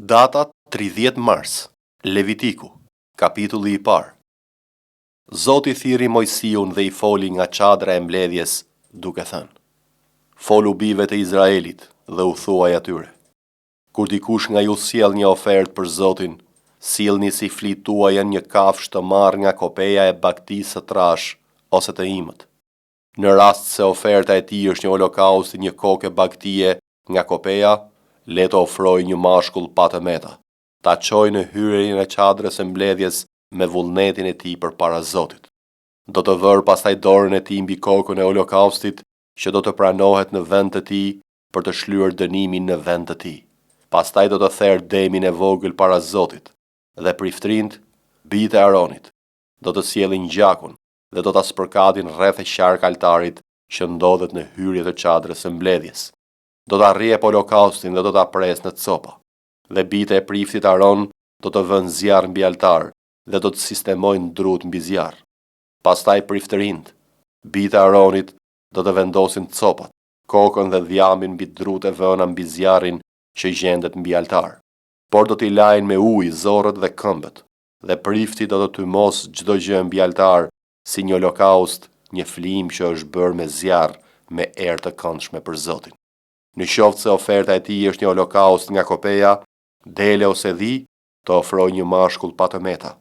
Datat 30 mars, Levitiku, kapitulli i parë. Zoti thiri Mojsiun dhe i foli nga çadra e mbledhjes, duke thënë: Folu bijve të Izraelit dhe u thuaj atyre: Kur dikush nga ju sjell një ofertë për Zotin, sillni si flit tuaja një kafshë të marrë nga kopeja e bagtisë së trash ose të imët. Në rast se oferta e tij është një holokaust, një kokë bagtie nga kopeja, le të ofroj një mashkull pa të meta, ta çojë në hyrjen e çadrës së mbledhjes me vullnetin e tij përpara Zotit. Do të vërë pastaj dorën e tij mbi kokën e holokaustit, që do të pranohet në vend të tij për të shlyer dënimin në vend të tij. Pastaj do të therë demin e vogël para Zotit, dhe priftrind, bijtë e Aronit, do të sjellin gjakun dhe do ta spërkatin rreth e qark altarit që ndodhet në hyrje të çadrës së mbledhjes. Do ta rrjep holokaustin dhe do ta pres në copa. Dhe bijtë e priftit Aron do të vënë zjarr mbi altar dhe do të sistemojnë drut mbi zjarr. Pastaj priftërind, bijtë e Aronit do të vendosin copat, kokën dhe dhjamin mbi drut e vëna mbi zjarrin që gjendet mbi altar. Por do t'i lajnë me ujë zorrët dhe këmbët, dhe prifti do të tymos çdo gjë mbi altar si një holokaust, një flim që është bërë me zjarr me erë të këndshme për Zotin. Në qoftë se oferta e tij është një holokaust nga kopeja, dele ose dhi, të ofroj një mashkull pa të meta.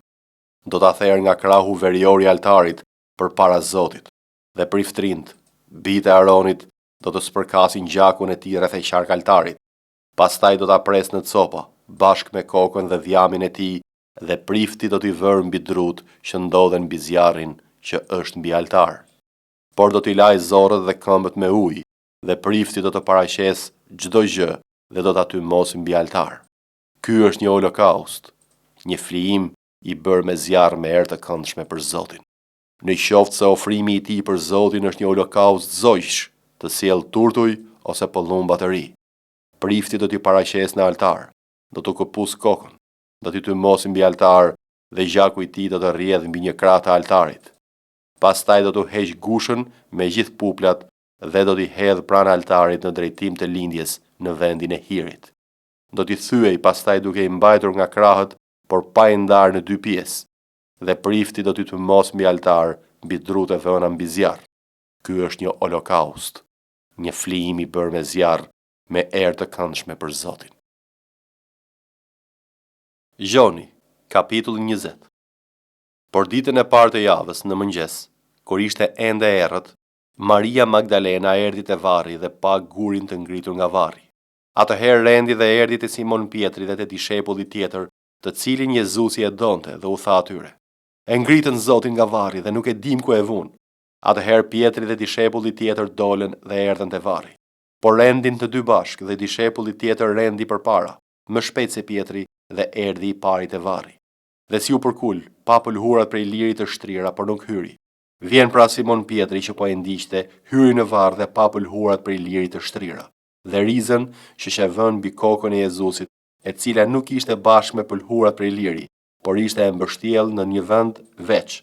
Do ta therë nga krahu verior i altarit përpara Zotit, dhe priftrind, bijtë e Aronit do të spërkasin gjakun e tij rreth e qark altarit. Pastaj do ta pres në copa, bashkë me kokën dhe dhjamin e tij, dhe prifti do t'i vërë mbi drut që ndodhen mbi zjarrin që është mbi altar. Por do t'i lajë zorrët dhe këmbët me ujë, dhe prifti do të paraqes çdo gjë dhe do ta tymos mbi altar. Ky është një holokaust, një flijim i bërë me zjarr me erë të këndshme për Zotin. Në qoftë se ofrimi i tij për Zotin është një holokaust zojsh, të sjell turtuj ose pëllumba të ri, prifti do t'i paraqes në altar, do të këpus kokën, do t'i tymos mbi altar dhe gjaku i tij do të rrjedhë mbi një krah të altarit. Pastaj do t'u heq gushën me gjithë puplat dhe do t'i hedh pranë altarit në drejtim të lindjes në vendin e hirit. Do t'i thyej pastaj duke i mbajtur nga krahët, por pa i ndarë në dy pjesë, dhe prifti do t'i tymos mbi altar mbi drut e vëna mbi zjarr. Ky është një holokaust, një flijim i bërë me zjarr me erë të këndshme për Zotin. Gjoni, kapitulli 20. Por ditën e parë të javës në mëngjes, kur ishte ende errët, Maria Magdalena erdhi te varri dhe pa gurin të ngritur nga varri. Atëherë rendi dhe erdhi te Simon Pietri dhe te dishepulli tjetër, të cilin Jezusi e donte, dhe u tha atyre: E ngritën Zotin nga varri dhe nuk e dim ku e vun. Atëherë Pietri dhe dishepulli tjetër dolën dhe erdhën te varri. Por rendin të dy bashk dhe dishepulli tjetër rendi përpara, më shpejt se Pietri, dhe erdhi i pari te varri. Dhe si u përkul, pa pëlhurat prej lirit të shtrira, por nuk hyri. Vjen pra Simon Pietri që po e ndiqte, hyri në varr dhe pa pëlhurat prej lirit të shtrira, dhe rizën që shevën mbi kokën e Jezusit, e cila nuk ishte bashkë me pëlhurat prej liri, por ishte e mbështjell në një vend veç.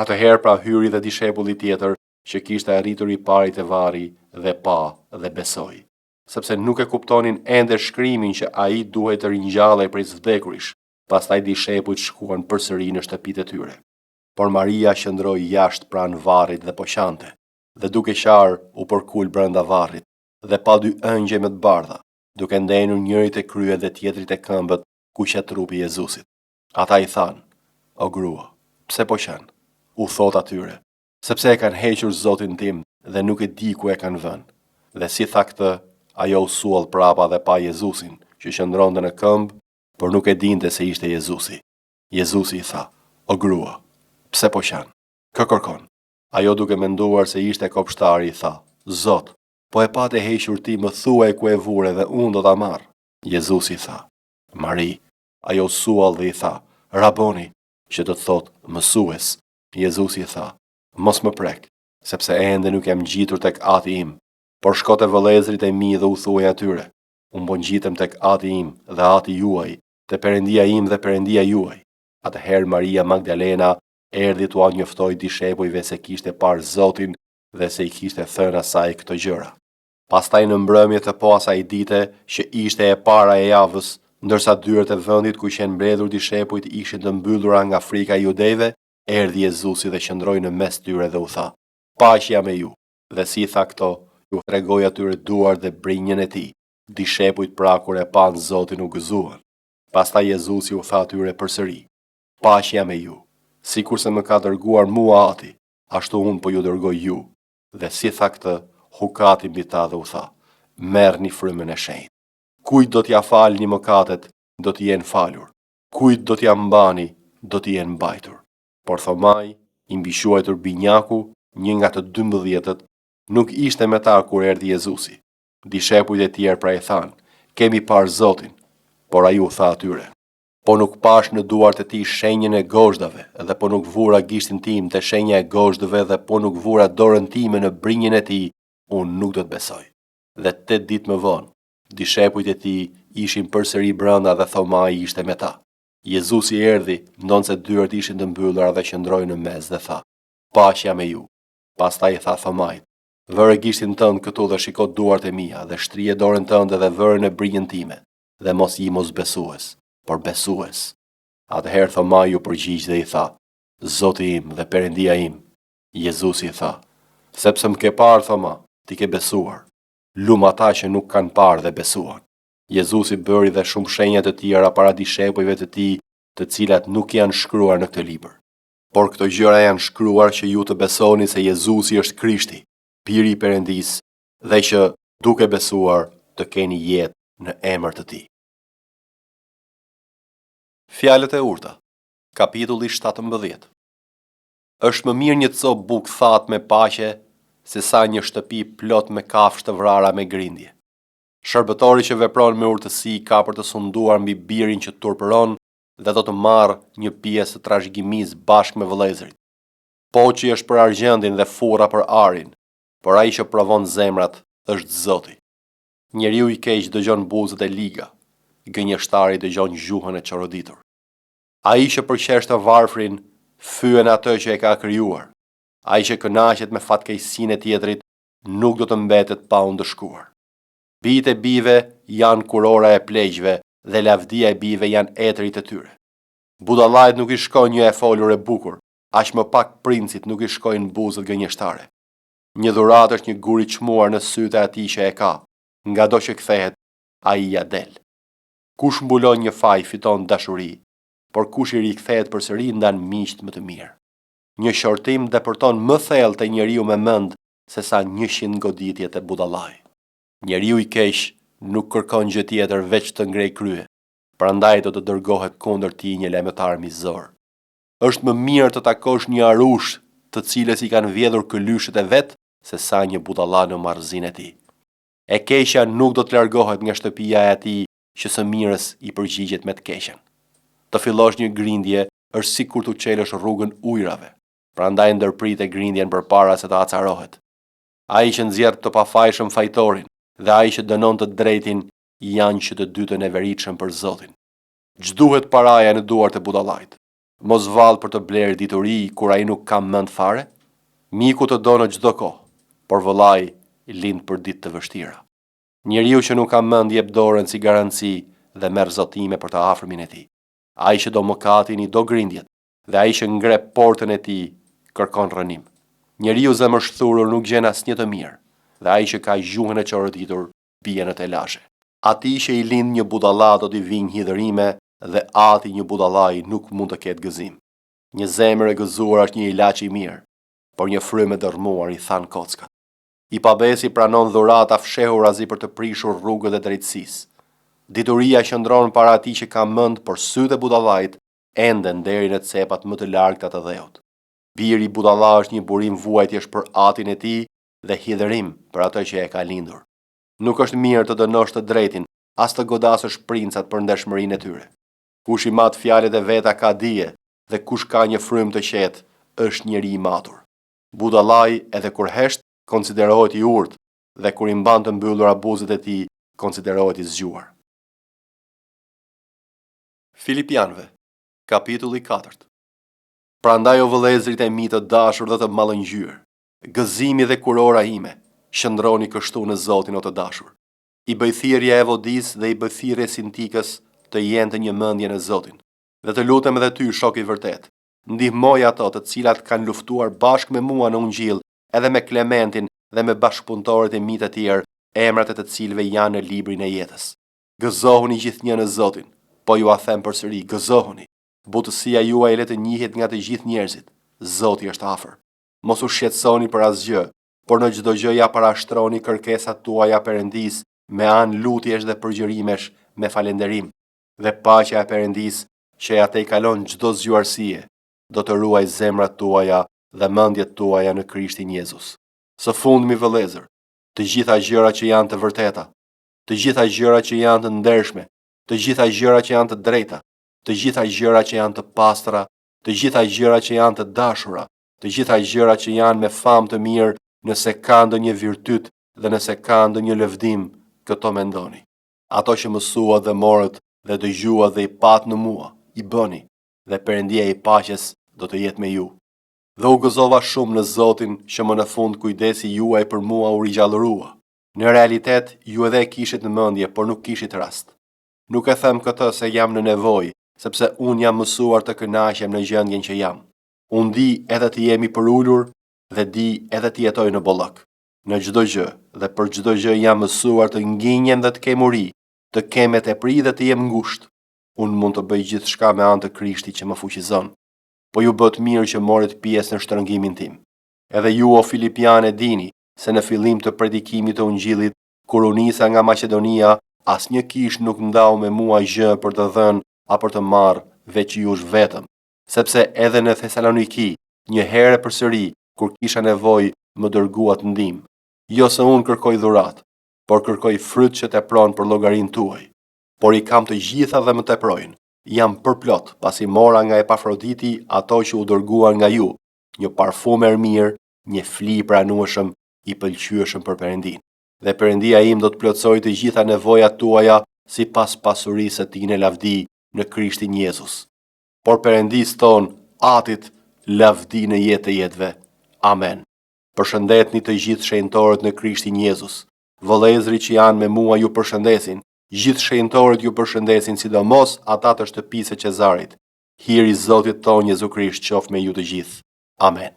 Atëherë pra hyri dhe dishepulli tjetër që kishte arritur i pari te varri dhe pa dhe besoi, sepse nuk e kuptonin ende shkrimin që ai duhej të ringjallej prej së vdekurish. Pastaj dishepujt shkuan përsëri në shtëpitë e tyre. Por Maria qëndroi jashtë pranë varrit dhe po qante, dhe duke qarë u përkul brenda varrit, dhe pa dy ëngjë me të bardha, duke ndenur njëri te kryet dhe tjetri te këmbët ku qet trupi i Jezusit. Ata i thanë: O grua, pse po qen? U thot atyre: Sepse e kanë hequr Zotin tim dhe nuk e di ku e kanë vënë. Dhe si tha këtë, ajo u suall prapa dhe pa Jezusin, që qëndronte në këmbë, por nuk e dinte se ishte Jezusi. Jezusi i tha: O grua, pse po qen? Kë kërkon? Ajo duke menduar se ishte kopshtari i tha: Zot, po e pa të hequr ti, më thuaj ku e vure dhe unë do ta marr. Jezusi tha: Mari. Ajo suall dhe i tha: Raboni, që do të thot mësues. Jezusi tha: Mos më prek, sepse ende nuk jam ngjitur tek ati im, por shko te vëllezërit e mi dhe u thuaj atyre: Unë po ngjitem tek ati im dhe ati juaj, te Perëndia im dhe Perëndia juaj. Atëherë Maria Magdalena erdhi t'ua njoftoi dishepujve se kishte parë Zotin dhe se i kishte thënë asaj këto gjëra. Pastaj në mbrëmje të po asaj dite, që ishte e para e javës, Ndërsa dyert e vendit ku qenë mbledhur dishepujt ishin të mbyllura nga frika e judejve, erdhi Jezusi dhe qëndroi në mes tyre dhe u tha: "Paqja me ju." Dhe si i tha këto, ju tregoi atyre duart dhe brinjën e tij. Dishepujt pra kur e pan Zotin u gëzuan. Pastaj Jezusi u tha atyre përsëri: "Paqja me ju. Sikurse më ka dërguar mua Ati, ashtu unë po ju dërgoj ju." Dhe si tha këtë, hukati mbi ta dhe u tha: "Merrni frymën e shenjtë. Kujt do t'ja falni mëkatet, do t'i jenë falur. Kujt do t'ja mbani, do t'i jenë mbajtur." Por Thomai, i mbiquajtur Binjaku, një nga të 12-tët, nuk ishte me ta kur erdhi Jezusi. Dishepujt e tjerë pra i thanë: "Kemi parë Zotin." Por ai u tha atyre: "Po nuk pash në duart e tij shenjën e gozhdave, dhe po nuk vura gishtin tim te shenja e gozhdave, dhe po nuk vura dorën time në brinjën e tij, unë nuk do të besoj." Dhe 8 ditë më vonë, dishepujt e tij ishin përsëri brenda dhe Thomai ishte me ta. Jezusi erdhi, ndonse dyert ishin të mbyllura dhe qëndroi në mes dhe tha: "Paqja me ju." Pastaj i tha Thomait: "Vëre gishtin tënd këtu dhe shiko duart e mia, dhe shtrije dorën tënde dhe vëre në brinjën time, dhe mos i mosbesues, por besues." Atëherë Thomai u përgjigj dhe i tha: "Zoti im dhe Perëndia im." Jezusi i tha: "Sepse më ke parë, Thoma, ti ke besuar. Lum ata që nuk kanë parë dhe besuan." Jezusi bëri dhe shumë shenja të tjera para dishepujve të tij, të cilat nuk janë shkruar në këtë libër. Por këto gjëra janë shkruar që ju të besoni se Jezusi është Krishti, Biri i Perëndisë, dhe që duke besuar të keni jetë në emër të tij. Fjalët e urta, kapitulli 17. Është më mirë një copë bukë thatë me paqe, se sa një shtëpi plot me kafshë të vrara me grindje. Shërbëtori që vepron me urtësi ka për të sunduar mbi birin që turpëron dhe do të marrë një pjesë të trashëgimisë bashkë me vëllezërit. Poçi është për argjendin dhe furra për arin, por ai që provon zemrat është Zoti. Njeriu i keq dëgjon buzët e liga, gënjeshtari dëgjon gjuhën e çoroditur. Ai që përqesh të varfrin, fyen atë që e ka krijuar. Ai që kënaqet me fatkeqësinë e tjetrit, nuk do të mbetet pa u ndëshkuar. Bijtë e bijve janë kurora e pleqve dhe lavdia e bijve janë etrit e tyre. Budallajt nuk i shkojnë një e folur e bukur, aq më pak princit nuk i shkojnë buzët gënjeshtare. Një dhuratë është një gur i çmuar në sytë e atij që e ka, ngado që kthehet, ai ja del. Kush mbulon një faj fiton dashuri, por kush i rikthehet përsëri ndan miqt më të mirë. Një shortim depërton më thellë te njeriu me mend se sa 100 goditje te budallaj. Njeriu i keq nuk kërkon gjë tjetër veç të ngrej krye, prandaj do të dërgohet kundër tij një lajmëtar mizor. Është më mirë të takosh një arush të cilës i kanë vjedhur këlyshët e vet, se sa një budalla në marrëzinë e tij. E keqja nuk do të largohet nga shtëpia e atij që së mirës i përgjigjet me të keqen. Të fillosh një grindje është sikur të çelësh rrugën ujrave, prandaj ndërprit e grindjen përpara se të acarohet. Ai që nxjerr të pafajshëm fajtorin dhe ai që dënon të drejtin janë që të dytën e veritshëm për Zotin. Ç'duhet paraja në duart e budallajt? Mos vall për të blerë dituri kur ai nuk ka mend fare? Miku të do në çdo kohë, por vëllai lind për ditë të vështira. Njeriu që nuk ka mend jep dorën si garanci dhe merr zotime për të afërmin e tij. Ai që do mëkatin i do grindjet, dhe ai që ngre portën e tij kërkon rënim. Njeriu zemërshthurur nuk gjen asnjë të mirë, dhe ai që ka gjuhën e çoroditur bie në telashe. Atij që i lind një budalla do t'i vinë hidhërime, dhe ati një budallai nuk mund të ketë gëzim. Një zemër e gëzuar është një ilaç i mirë, por një frymë e dërmuar i than kockat. I pabesi pranon dhurata fshehurazi për të prishur rrugët e drejtësisë. Dituria qëndron para atij që ka mend, por sytë e budallait enden deri në cepat më të largta të dheut. Biri i budalla është një burim vuajtjesh për atin e tij dhe hidhërim për atë që e ka lindur. Nuk është mirë të dënosh të drejtin, as të godasësh princat për ndeshmërinë e tyre. Kush i mat fjalët e veta ka dije, dhe kush ka një frymë të qetë është njeri i matur. Budallai edhe kur hesht konsiderohet i urtë, dhe kur i mban të mbyllura buzët e tij konsiderohet i zgjuar. Filipianëve, kapitulli 4. Prandaj o vëllezërit e mi të dashur dhe të mallëngjyrë, gëzimi dhe kurora ime, qëndroni kështu në Zotin o të dashur. I bëj thirrja e Evodis dhe i bëj thirrje Sintikës, të jenë të një mendje në Zotin. Dhe të lutem edhe ty, shok i vërtet, ndihmoj ato të cilat kanë luftuar bashkë me mua në Ungjill, edhe me Klementin dhe me bashkëpunëtorët e mi të tjerë, emrat e të cilëve janë në librin e jetës. Gëzohuni gjithnjë në Zotin, po ju a them përsëri, gëzohuni. Butësia juaj le të njihet nga të gjithë njerëzit. Zoti është afër. Mos u shqetësoni për asgjë, por në çdo gjë ja parashtroni kërkesat tuaja Perëndis me anë lutjesh dhe përgjërimesh me falënderim. Dhe paqja e Perëndis, që ja tejkalon çdo zgjuarësie, do të ruaj zemrat tuaja dhe mendjet tuaja në Krishtin Jezus. Së fundmi vëllezër, të gjitha gjërat që janë të vërteta, të gjitha gjërat që janë të ndershme, të gjitha gjërat që janë të drejta, të gjitha gjërat që janë të pastra, të gjitha gjërat që janë të dashura, të gjitha gjërat që janë me famë të mirë, nëse ka ndonjë virtyt dhe nëse ka ndonjë lëvdim, këto mendoni. Ato që mësua dhe morët dhe dëgjua dhe i pat në mua, i bëni, dhe Perëndia i paqes do të jetë me ju. Dhe u gëzova shumë në Zotin që më në fund kujdesi juaj për mua u rigjallërua. Në realitet, ju edhe kishit në mendje, por nuk kishit rast. Nuk e them këtë se jam në nevojë, sepse unë jam mësuar të kënaqem në gjendjen që jam. Unë di edhe të jemi për ulur dhe di edhe të jetoj në bollok. Në çdo gjë dhe për çdo gjë jam mësuar të nginjem dhe të kem uri, të kem tepri dhe të jem ngushtë. Unë mund të bëj gjithçka me anë të Krishtit që më fuqizon. Po ju bët mirë që morët pjesë në shtrëngimin tim. Edhe ju o Filipianë dini se në fillim të predikimit të Ungjillit, kur u nisa nga Maqedonia, asnjë kish nuk ndau me mua gjë për të dhënë apo të marrë, veç jush vetëm, sepse edhe në Thesaloniki, një herë përsëri, kur kisha nevojë, më dërguat ndihmë. Jo se unë kërkoj dhurat, por kërkoj fryt që tepron për llogarinë tuaj. Por i kam të gjitha dhe më teprojnë. Jam përplot, pasi mora nga Epafroditi ato që u dërguan nga ju, një parfum mirë, një fli pranueshëm, i pëlqyeshëm për Perëndin. Dhe Perëndia im do të plotësoj të gjitha nevojat tuaja sipas pasurisë së tij në lavdi në Krishtin Jezus. Por Perëndis ton, Atit, lavdi në jetë e jetëve. Amen. Përshëndetni të gjithë shenjtorët në Krishtin Jezus. Vëllezërit që janë me mua ju përshëndesin. Gjithë shenjtorët ju përshëndesin, sidomos ata të shtëpisë së Cezarit. Hiri i Zotit ton Jezu Krisht qoftë me ju të gjithë. Amen.